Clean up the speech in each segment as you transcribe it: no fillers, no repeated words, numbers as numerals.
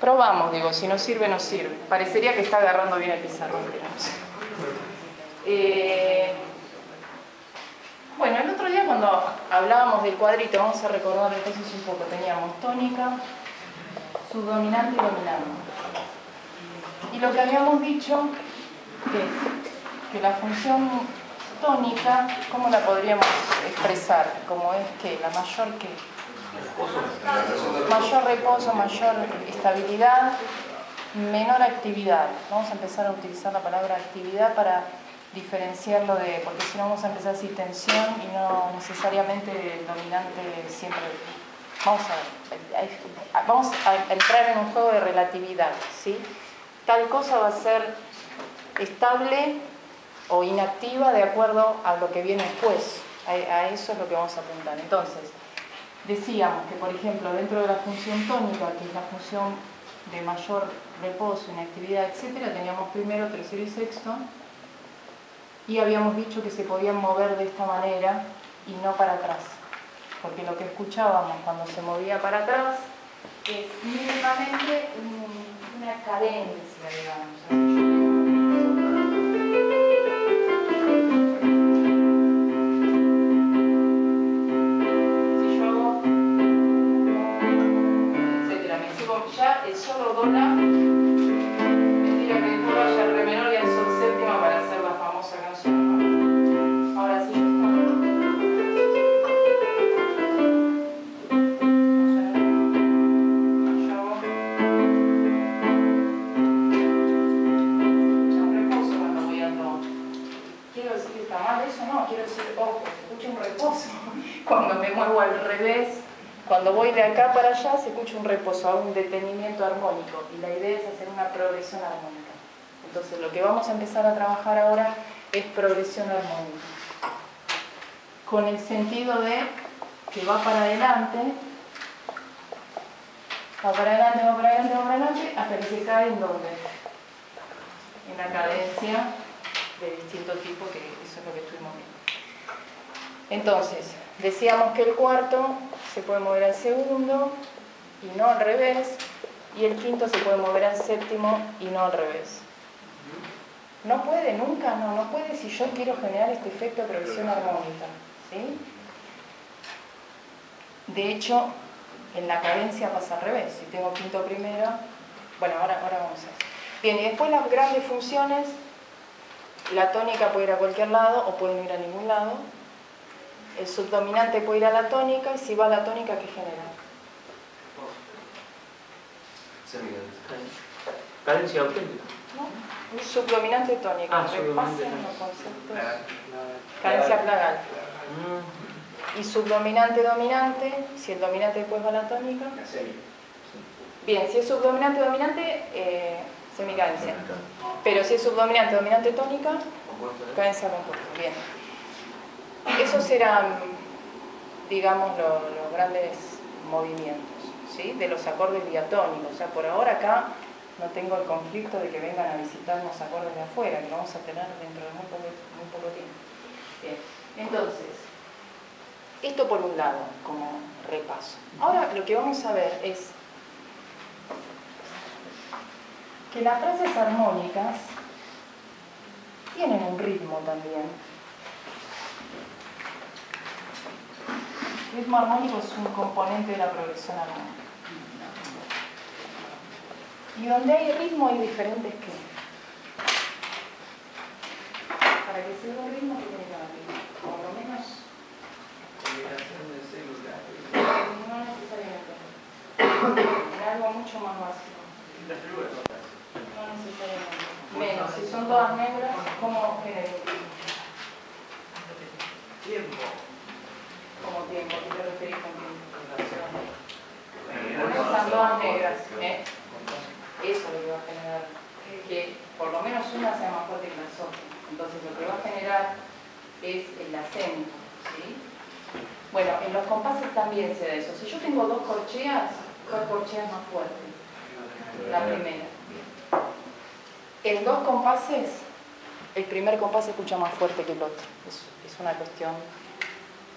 Probamos, digo, si no sirve, no sirve. Parecería que está agarrando bien el pizarrón, pero no sé. Bueno, el otro día cuando hablábamos del cuadrito, vamos a recordar entonces un poco, teníamos tónica, subdominante y dominante. Y lo que habíamos dicho es que la función tónica, ¿cómo la podríamos expresar? Como es que la mayor reposo, mayor estabilidad, menor actividad. Vamos a empezar a utilizar la palabra actividad para diferenciarlo de, porque si no vamos a empezar a decir tensión y no necesariamente el dominante siempre. Vamos a entrar en un juego de relatividad, ¿sí? Tal cosa va a ser estable o inactiva de acuerdo a lo que viene después. A eso es lo que vamos a apuntar. Entonces, decíamos que, por ejemplo, dentro de la función tónica, que es la función de mayor reposo, inactividad, etc., teníamos primero, tercero y sexto, y habíamos dicho que se podían mover de esta manera y no para atrás, porque lo que escuchábamos cuando se movía para atrás es mínimamente una cadencia, digamos. Ya el solo do la, mentira que después vaya el re menor y al sol séptima para hacer la famosa canción, ¿no? Ahora sí ya está. Un reposo cuando voy al do. Quiero decir que está mal eso, no, quiero decir, ojo, se escucha un reposo. Cuando me muevo al revés, cuando voy de acá para allá se escucha un reposo, un detenimiento armónico, y la idea es hacer una progresión armónica. Entonces lo que vamos a empezar a trabajar ahora es progresión armónica, con el sentido de que va para adelante, va para adelante, va para adelante, va para adelante, hasta que se cae en donde, en la cadencia de distinto tipo, que eso es lo que estuvimos viendo. Entonces, decíamos que el cuarto se puede mover al segundo y no al revés, y el quinto se puede mover al séptimo y no al revés. No puede, nunca, no puede si yo quiero generar este efecto de progresión armónica, ¿sí? De hecho, en la cadencia pasa al revés. Si tengo quinto primero, bueno, ahora vamos a ver. Bien, y después las grandes funciones, la tónica puede ir a cualquier lado o puede no ir a ningún lado. El subdominante puede ir a la tónica, y si va a la tónica, ¿qué genera? Cadencia auténtica. ¿No? Un subdominante tónico. Repasen los conceptos. Cadencia plagal. Y subdominante dominante, si el dominante después va a la tónica. Bien, si es subdominante dominante, semicadencia. Pero si es subdominante dominante tónica, cadencia compuesta. Bien. Esos eran, digamos, los grandes movimientos, ¿sí? De los acordes diatónicos. O sea, por ahora acá no tengo el conflicto de que vengan a visitarnos acordes de afuera, que vamos a tener dentro de muy poco tiempo. Bien. Entonces, esto por un lado, como repaso. Ahora lo que vamos a ver es que las frases armónicas tienen un ritmo también. El ritmo armónico es un componente de la progresión armónica. Y donde hay ritmo hay diferentes que. Para que se dé un ritmo, ¿qué tiene que haber ritmo? Por lo menos. No necesariamente. En algo mucho más básico. No necesariamente. Menos, si son todas negras, ¿cómo genera un ritmo? Tiempo. Como tiempo, ¿qué te referís con tiempo? Están todas negras, ¿eh? Eso es lo que va a generar que por lo menos una sea más fuerte que las otras. Entonces lo que va a generar es el acento, ¿sí? Bueno, en los compases también se da eso. Si yo tengo dos corcheas, ¿cuál corchea es más fuerte? La primera. En dos compases, el primer compás se escucha más fuerte que el otro. Es una cuestión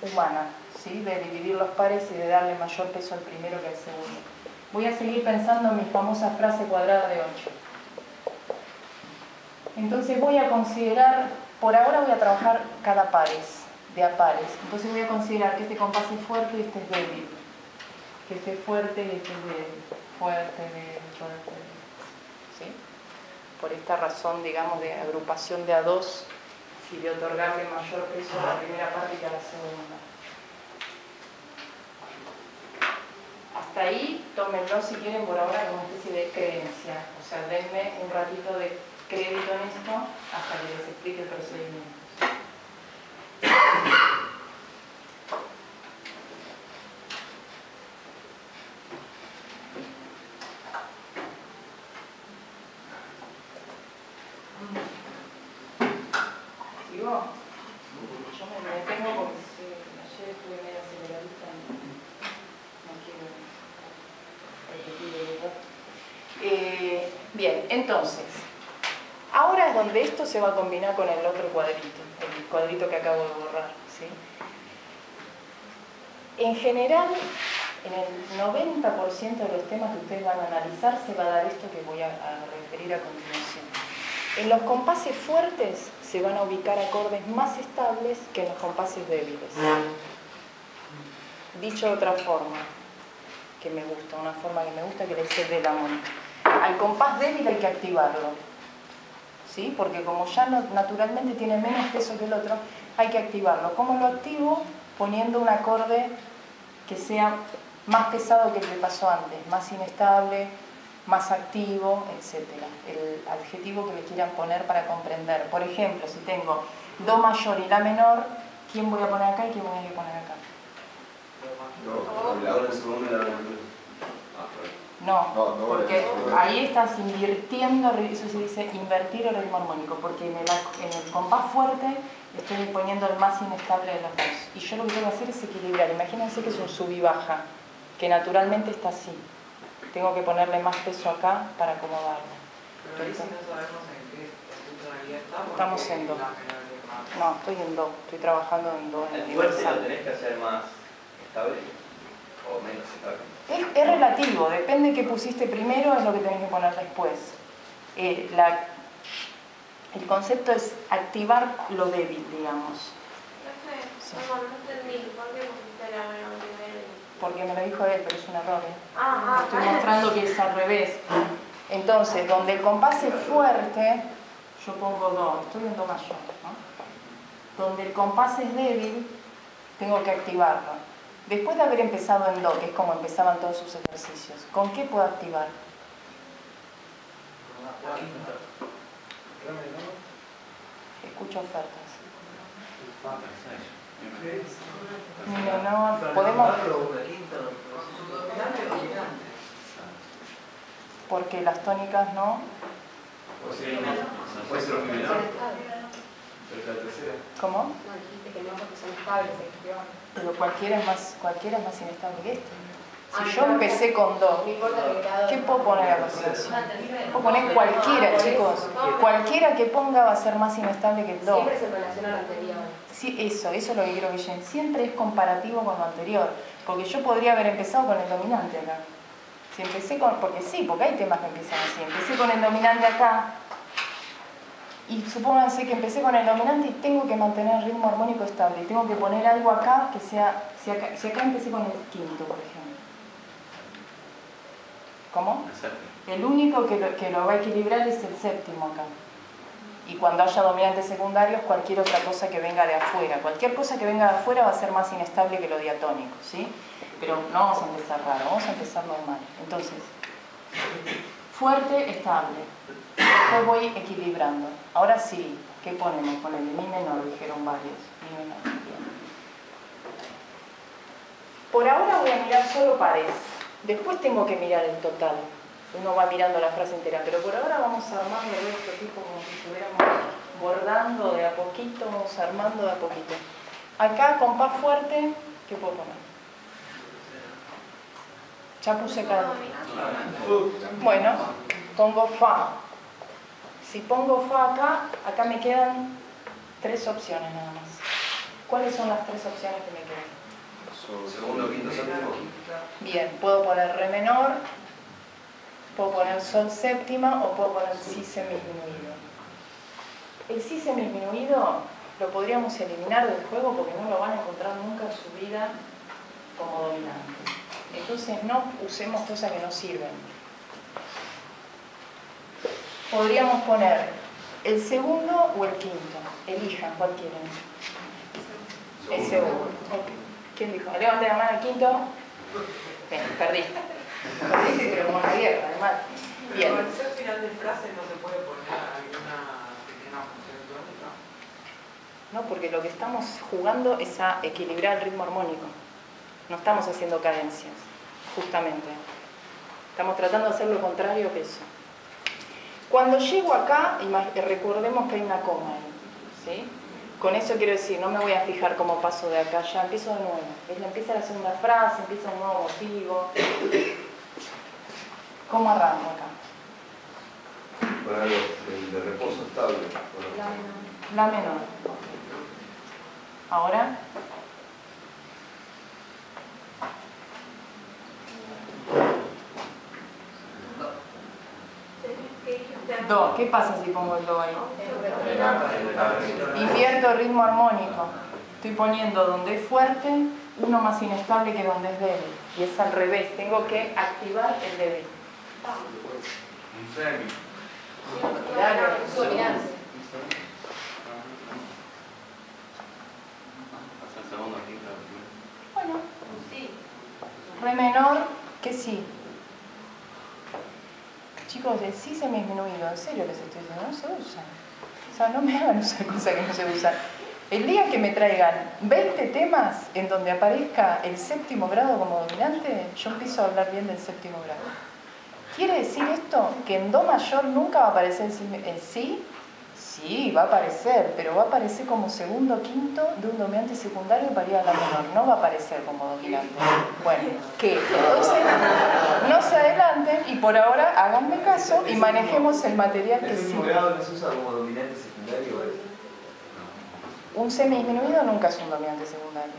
humana, ¿sí? De dividir los pares y de darle mayor peso al primero que al segundo. voy a seguir pensando en mi famosa frase cuadrada de 8. Entonces voy a considerar, por ahora voy a trabajar cada pares, de a pares. Entonces voy a considerar que este compás es fuerte y este es débil. Que este es fuerte y este es débil. Fuerte, débil, fuerte, débil. ¿Sí? Por esta razón, digamos, de agrupación de a dos y de otorgarle mayor peso a la primera parte que a la segunda. Hasta ahí, tómenlo si quieren por ahora como una especie de creencia. O sea, denme un ratito de crédito en esto hasta que les explique el procedimiento. ¿Sigo? Yo me detengo porque ayer estuve medio aceleradita y no quiero repetir. Bien, entonces, ahora es donde esto se va a combinar con el otro cuadrito, el cuadrito que acabo de borrar, ¿sí? En general, en el 90% de los temas que ustedes van a analizar se va a dar esto que voy a referir a continuación. En los compases fuertes se van a ubicar acordes más estables que en los compases débiles. Dicho de otra forma, que me gusta, una forma que me gusta que le dice de la mano. Al compás débil hay que activarlo, ¿sí? Porque como ya naturalmente tiene menos peso que el otro, hay que activarlo. ¿Cómo lo activo? Poniendo un acorde que sea más pesado que el que pasó antes, más inestable, más activo, etc. El adjetivo que le quieran poner para comprender. Por ejemplo, si tengo Do mayor y La menor, ¿quién voy a poner acá y quién voy a poner acá? No, porque ahí estás invirtiendo, eso se dice invertir el ritmo armónico, porque en el compás fuerte estoy poniendo el más inestable de los dos. Y yo lo que tengo que hacer es equilibrar. Imagínense que es un sub y baja, que naturalmente está así. Tengo que ponerle más peso acá para acomodarlo. Pero ahí sí no sabemos en qué tonalidad está. Estamos en Do. No, estoy en Do. Estoy trabajando en Do. ¿El fuerte lo tenés que hacer más estable o menos estable? Es relativo, depende de qué pusiste primero, es lo que tenés que poner después. El concepto es activar lo débil, digamos. Sí. No entendí. ¿Por qué pusiste La menor primero? Porque me lo dijo él, pero es un error. Estoy mostrando que es al revés. Entonces, donde el compás es fuerte, yo pongo Do, estoy en Do mayor, ¿no? Donde el compás es débil, tengo que activarlo. Después de haber empezado en Do, que es como empezaban todos sus ejercicios, ¿con qué puedo activar? Escucho ofertas. Mi menor, podemos... Porque las tónicas no... ¿Puede ser un menor? ¿Cómo? No, dijiste que no porque son estables, Pero cualquiera es más inestable que esto. Si yo empecé con Do, ¿qué puedo poner a continuación? Puedo poner cualquiera, chicos. Cualquiera que ponga va a ser más inestable que el Do. Siempre es en relación a lo anterior. Sí, eso es lo que quiero que lleguen. Siempre es comparativo con lo anterior. Porque yo podría haber empezado con el dominante acá. Si empecé con... Porque sí, porque hay temas que empiezan así. Empecé con el dominante acá. Y supónganse que empecé con el dominante y tengo que mantener el ritmo armónico estable. Y tengo que poner algo acá que sea... Si acá empecé con el quinto, por ejemplo. ¿Cómo? El único que lo va a equilibrar es el séptimo acá. Y cuando haya dominantes secundarios, cualquier otra cosa que venga de afuera. Cualquier cosa que venga de afuera va a ser más inestable que lo diatónico, ¿sí? Pero no vamos a empezar raro, vamos a empezar normal. Entonces, fuerte, estable. Después voy equilibrando. Ahora sí, ¿qué ponemos? Ponele Mi menor, dijeron varios. Mi menor. Bien. Por ahora voy a mirar solo pares. Después tengo que mirar el total. Uno va mirando la frase entera, pero por ahora vamos armando esto tipo como si estuviéramos bordando de a poquito, vamos armando de a poquito. Acá, compás fuerte, ¿qué puedo poner? Ya puse cada... Bueno, pongo Fa. Si pongo Fa acá me quedan 3 opciones nada más. ¿Cuáles son las 3 opciones que me quedan? Segundo, quinto, séptimo. Bien, puedo poner Re menor, puedo poner sol séptima o puedo poner si semidisminuido. El si semidisminuido lo podríamos eliminar del juego porque no lo van a encontrar nunca en su vida como dominante. Entonces no usemos cosas que no sirven. Podríamos poner el segundo o el quinto. Elijan cuál quieren. El segundo. Okay. ¿Quién dijo? Levante la mano al quinto. Bien, perdiste. Perdiste, pero como una guerra, además. Bien. Al ser final de frase no se puede poner alguna pequeña función tónica. No, porque lo que estamos jugando es a equilibrar el ritmo armónico. No estamos haciendo cadencias, justamente. Estamos tratando de hacer lo contrario que eso. Cuando llego acá, recordemos que hay una coma ahí, ¿sí? Con eso quiero decir, no me voy a fijar cómo paso de acá, ya empiezo de nuevo. Empieza la segunda frase, empieza un nuevo motivo. ¿Cómo arranco acá? Con algo de reposo estable. La menor. Ahora. Do. ¿Qué pasa si pongo el do ahí? Invierto el ritmo armónico. Estoy poniendo donde es fuerte, uno más inestable que donde es débil. Y es al revés. Tengo que activar el débil. Un semi. Dominante. Bueno, re menor que sí. Chicos, el sí semidisminuido, en serio les estoy diciendo, no se usa. O sea, no me hagan usar cosas que no se usan. El día que me traigan 20 temas en donde aparezca el séptimo grado como dominante, yo empiezo a hablar bien del séptimo grado. ¿Quiere decir esto que en do mayor nunca va a aparecer el sí? Sí, va a aparecer, pero va a aparecer como segundo o quinto de un dominante secundario para ir a la menor. No va a aparecer como dominante. Bueno, ¿qué? Entonces, no se adelanten y por ahora háganme caso y manejemos el material que sí. ¿El grado no se usa como dominante secundario? Un semidisminuido nunca es un dominante secundario.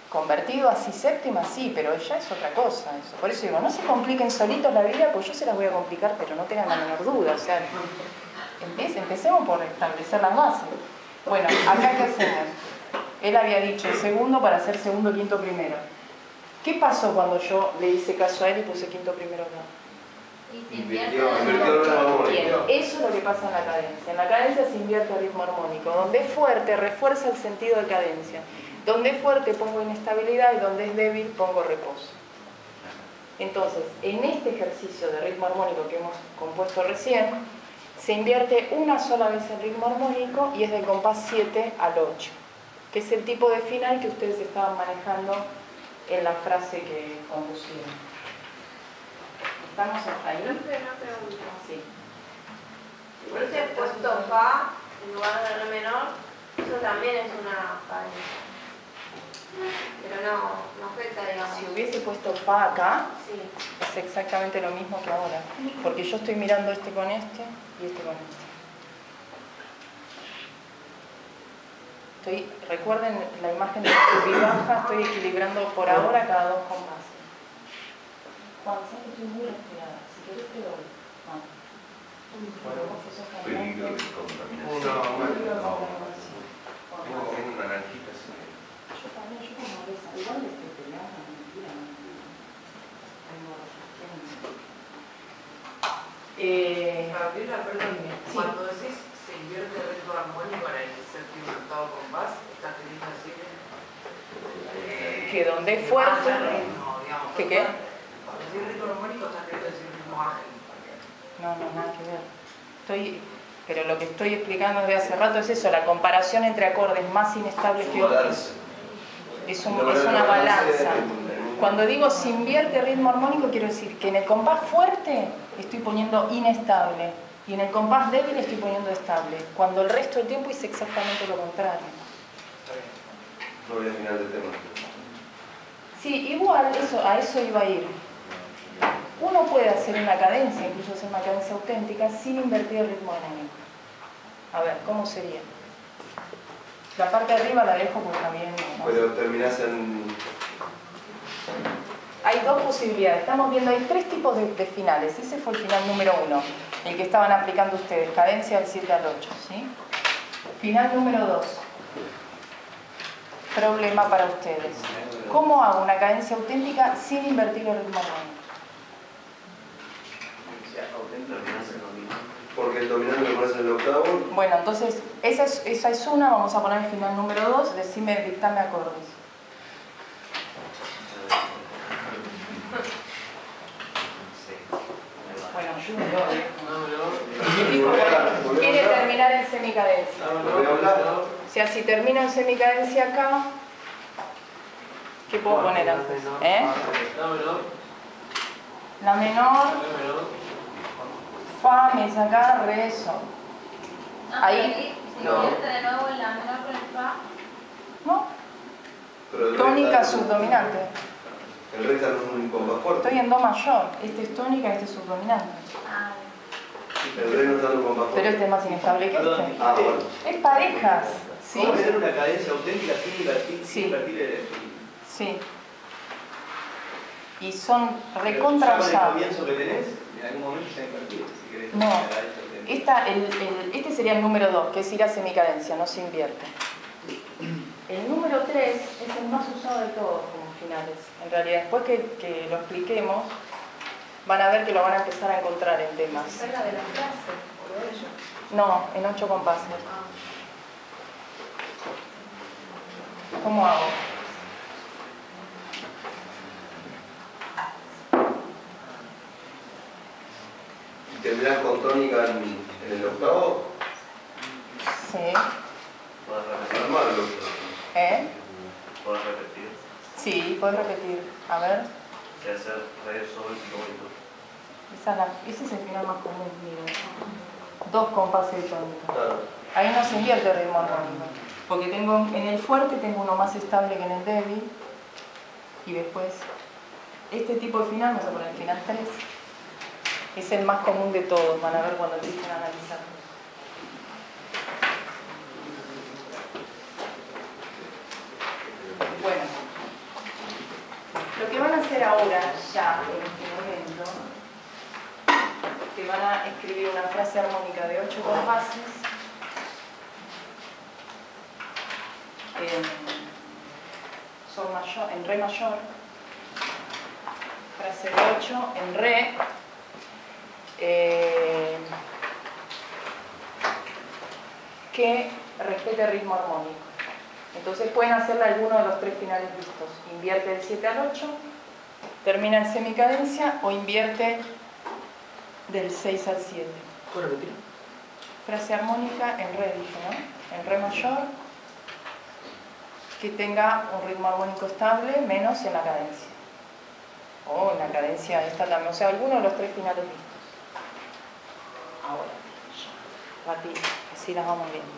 Convertido a si séptima, sí, pero ya es otra cosa eso. Por eso digo, no se compliquen solitos la vida, pues yo se las voy a complicar, pero no tengan la menor duda. O sea, empecemos por establecer las bases. Bueno, acá ¿qué hacemos? Él había dicho el segundo para hacer segundo, quinto, primero. ¿Qué pasó cuando yo le hice caso a él y puse quinto, primero acá? Invirtió el ritmo armónico. Bien, eso es lo que pasa en la cadencia. En la cadencia se invierte el ritmo armónico. Donde es fuerte, refuerza el sentido de cadencia. Donde es fuerte, pongo inestabilidad y donde es débil, pongo reposo. Entonces, en este ejercicio de ritmo armónico que hemos compuesto recién, se invierte una sola vez el ritmo armónico y es del compás 7 al 8, que es el tipo de final que ustedes estaban manejando en la frase que compusieron. ¿Estamos ahí? Una pregunta. Sí. Si hubiese puesto fa en lugar de re menor, eso también es una cadencia. Pero no afecta, digamos. Si hubiese puesto fa acá, Sí. es exactamente lo mismo que ahora, porque yo estoy mirando este con este y este con este. Recuerden la imagen de sub y baja, estoy equilibrando por ahora cada dos compases. Juan, sé que estoy muy resfriada, si querés te doy. No. Peligro de contaminación. Tengo una naranjita así. Yo también, yo como esa, igual le estoy peleando, mentira, no. Gabriela, perdón, Sí. cuando decís se invierte el ritmo armónico en el séptimo y octavo compás, ¿estás queriendo decir Que donde es fuerte. No, digamos. ¿Que qué? Cuando decís ritmo armónico, ¿estás queriendo decir ritmo ágil? No, nada que ver. Pero lo que estoy explicando desde hace rato es eso, la comparación entre acordes más inestables que otros. Es una balanza. Cuando digo se invierte ritmo armónico, quiero decir que en el compás fuerte estoy poniendo inestable y en el compás débil estoy poniendo estable. Cuando el resto del tiempo hice exactamente lo contrario. No voy al final del tema. Sí, igual a eso iba a ir. Uno puede hacer una cadencia, incluso hacer una cadencia auténtica, sin invertir el ritmo armónico. A ver, ¿cómo sería? La parte de arriba la dejo porque también... ¿no? Pero terminás en... hay dos posibilidades. Estamos viendo, hay tres tipos de finales. Ese fue el final número 1, el que estaban aplicando ustedes, cadencia del 7 al 8, ¿sí? Final número 2. Problema para ustedes. ¿Cómo hago una cadencia auténtica sin invertir el ritmo armónico? Porque el dominante lo pones en el octavo. Bueno, entonces, esa es una. Vamos a poner el final número 2. Decime, dictame acordes. Bueno, ayúdalo. Quiere terminar en semicadencia. O sea, si termino en semicadencia acá, ¿qué puedo poner antes? La menor, fa, mi acá, re, sol. Ahí. ¿Se invierte de nuevo en la menor con el fa? ¿No? Pero el Tónica recta- subdominante. El recta no es un compás fuerte. Estoy en do mayor. Este es tónica, este es subdominante. Ah, El re no está en un compás Pero fuerte. este es más inestable que este. Ah, bueno. Es parejas. ¿Sí? ¿Cómo hacer una cadencia auténtica sin invertir, Sí. el Sí. Y son Pero recontra ya con el usables. comienzo que tenés, en algún momento ya invertís, si querés. No. una cadencia auténtica. Este sería el número 2, que es ir a semicadencia, no se invierte. El número 3 es el más usado de todos como finales. En realidad, después que lo expliquemos, van a ver que lo van a empezar a encontrar en temas. ¿es la de la clase? ¿O de ellos? No, en 8 compases. ¿Cómo hago? ¿Y terminás con tónica en el octavo? Sí. Podés repetir. Armarlo. ¿Eh? Podés repetir. Sí, puedes repetir. A ver. Y hacer re, sol, do y do. Ese es el final más común, miren. 2 compases de tónica. Claro. Ahí no se invierte el ritmo armónico. Porque tengo en el fuerte tengo uno más estable que en el débil. Y después, este tipo de final, vamos a poner el final 3. Es el más común de todos. Van a ver cuando empiecen a analizar. Bueno. Lo que van a hacer ahora, ya en este momento, que van a escribir una frase armónica de 8 compases sol mayor, en re mayor, frase de 8 en re, que respete el ritmo armónico. Entonces pueden hacerle alguno de los 3 finales vistos. Invierte del 7 al 8, termina en semicadencia o invierte del 6 al 7. ¿Puedo repetir? Frase armónica en re, dije, ¿no? En re mayor, que tenga un ritmo armónico estable, menos en la cadencia. O en la cadencia esta también. O sea, alguno de los 3 finales vistos. Ahora, ratito, así las vamos viendo.